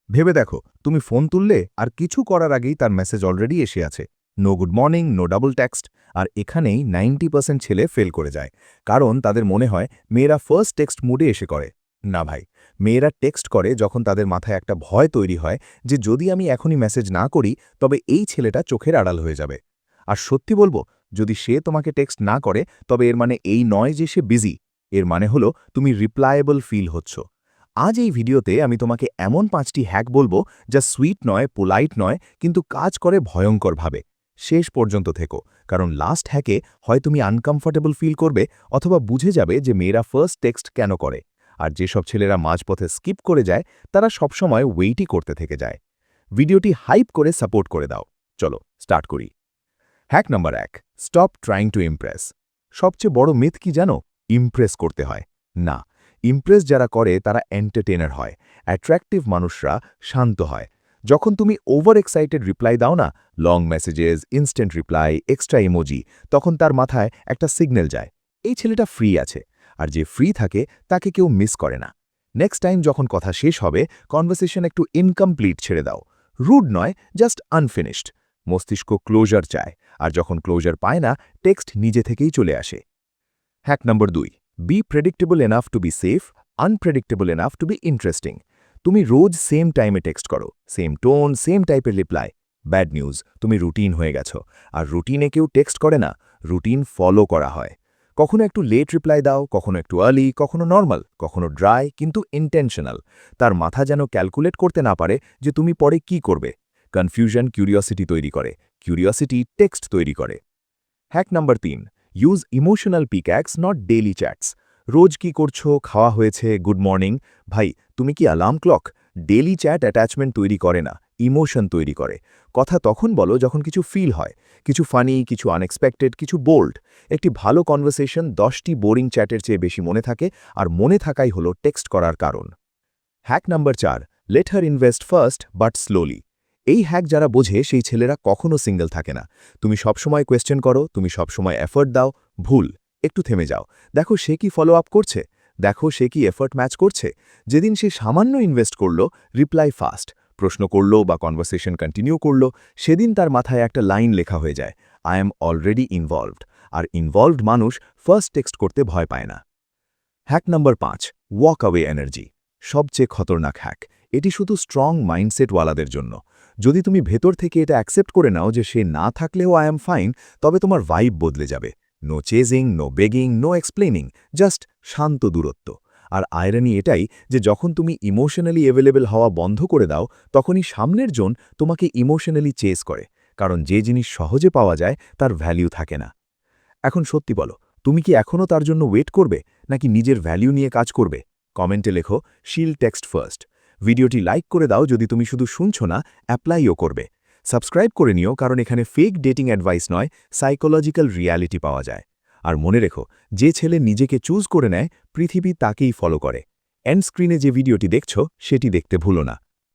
ভেবে দেখো, তুমি ফোন তুললে আর কিছু করার আগেই তার মেসেজ অলরেডি এসে আছে। No good morning, no double text. আর এখানেই 90% ছেলে ফেল করে যায়, কারণ তাদের মনে হয় মেয়েরা ফার্স্ট টেক্সট মুডে এসে করে। না ভাই, মেয়েরা টেক্সট করে যখন তাদের মাথায় একটা ভয় তৈরি হয় যে যদি আমি এখনই মেসেজ না করি তবে এই ছেলেটা চোখের আড়াল হয়ে যাবে। আর সত্যি বলবো, যদি সে তোমাকে টেক্সট না করে তবে এর মানে এই নয় যে সে বিজি। এর মানে হলো তুমি রিপ্লায়েবল ফিল হচ্ছ। আজ এই ভিডিওতে আমি তোমাকে এমন 5টি হ্যাক বলবো যা সুইট নয়, পোলাইট নয়, কিন্তু কাজ করে ভয়ঙ্করভাবে। শেষ পর্যন্ত থেকো, কারণ লাস্ট হ্যাকে হয় তুমি আনকমফর্টেবল ফিল করবে অথবা বুঝে যাবে যে মেয়েরা ফার্স্ট টেক্সট কেন করে। আর যেসব ছেলেরা মাঝপথে স্কিপ করে যায় তারা সবসময় ওয়েটই করতে থেকে যায়। ভিডিওটি হাইপ করে সাপোর্ট করে দাও। চলো স্টার্ট করি। Hack number 1, stop trying to Impress. সবচেয়ে বড় মিথ কি জানো? ইমপ্রেস করতে হয় না। ইমপ্রেস যারা করে তারা এন্টারটেনার হয়। অ্যাট্রাকটিভ মানুষরা শান্ত হয়। যখন তুমি ওভার এক্সাইটেড রিপ্লাই দাও না, long messages, instant reply, extra emoji, তখন তার মাথায় একটা সিগন্যাল যায়, এই ছেলেটা ফ্রি আছে। আর যে ফ্রি থাকে তাকে কেউ মিস করে না। নেক্সট টাইম যখন কথা শেষ হবে, কনভারসেশন একটু ইনকমপ্লিট ছেড়ে দাও। রুড নয়, জাস্ট আনফিনিশড। মস্তিষ্ক ক্লোজার চায়, আর যখন ক্লোজার পায় না, টেক্সট নিজে থেকেই চলে আসে। Hack number 2, be predictable enough to be safe, unpredictable enough to be interesting. তুমি রোজ সেম টাইমে টেক্সট করো, সেম টোন, সেম টাইপের রিপ্লাই। ব্যাড নিউজ, তুমি রুটিন হয়ে গেছো। আর রুটিনে কেউ টেক্সট করে না, রুটিন ফলো করা হয়। কখনো একটু লেট রিপ্লাই দাও, কখনো একটু আর্লি, কখনো নর্মাল, কখনো ড্রাই, কিন্তু ইন্টেনশনাল। তার মাথা যেন ক্যালকুলেট করতে না পারে যে তুমি পরে কি করবে। কনফিউশন কিউরিওসিটি তৈরি করে, কিউরিওসিটি টেক্সট তৈরি করে। Hack number 3, use emotional peaks, not daily chats. রোজ কি করছো, খাওয়া হয়েছে, গুড মর্নিং। ভাই, তুমি কি alarm clock? Daily chat attachment তৈরি করে না, ইমোশন তৈরি করে। কথা তখন বলো যখন কিছু ফিল হয়, কিছু ফানি, কিছু আনএক্সপেক্টেড, কিছু বোল্ড। একটি ভালো কনভারসেশন 10টি বোরিং চ্যাটের চেয়ে বেশি মনে থাকে, আর মনে থাকাই হলো টেক্সট করার কারণ। Hack number 4, let her invest first but slowly. এই হ্যাক যারা বোঝে সেই ছেলেরা কখনো সিঙ্গেল থাকে না। তুমি সবসময় কোয়েশ্চেন করো, তুমি সবসময় এফর্ট দাও, ভুল। একটু থেমে যাও, দেখো সে কি ফলো আপ করছে, দেখো সে কি এফর্ট ম্যাচ করছে। যেদিন সে সামান্য ইনভেস্ট করলো, রিপ্লাই ফাস্ট, প্রশ্ন করলো বা কনভারসেশন কন্টিনিউ করলো, সেদিন তার মাথায় একটা লাইন লেখা হয়ে যায়, I am already involved. R involved মানুষ ফার্স্ট টেক্সট করতে ভয় পায় না। Hack number 5, walk away energy. সবচেয়ে খতরনাক হ্যাক। এটি শুধু স্ট্রং মাইন্ডসেটওয়ালাদের জন্য। যদি তুমি ভেতর থেকে এটা অ্যাকসেপ্ট করে নাও যে সে না থাকলেও আই এম ফাইন, তবে তোমার ভাইব বদলে যাবে। No chasing, no begging, no explaining, just শান্ত দূরত্ব। আর আয়রানি এটাই যে যখন তুমি ইমোশনালি অ্যাভেলেবল হওয়া বন্ধ করে দাও, তখনই সামনের জন তোমাকে ইমোশনালি চেজ করে। কারণ যে জিনিস সহজে পাওয়া যায় তার ভ্যালিউ থাকে না। এখন সত্যি বলো, তুমি কি এখনও তার জন্য ওয়েট করবে, নাকি নিজের ভ্যালিউ নিয়ে কাজ করবে? কমেন্টে লেখো শিল টেক্সট ফার্স্ট। ভিডিওটি লাইক করে দাও যদি তুমি শুধু শুনছো না, অ্যাপ্লাইও করবে। সাবস্ক্রাইব করে নিও, কারণ এখানে ফেক ডেটিং অ্যাডভাইস নয়, সাইকোলজিক্যাল রিয়ালিটি পাওয়া যায়। আর মনে রেখো, যে ছেলে নিজেকে চুজ করে নেয়, পৃথিবী তাকেই ফলো করে। এন্ড স্ক্রিনে যে ভিডিওটি দেখছো সেটি দেখতে ভুলো না।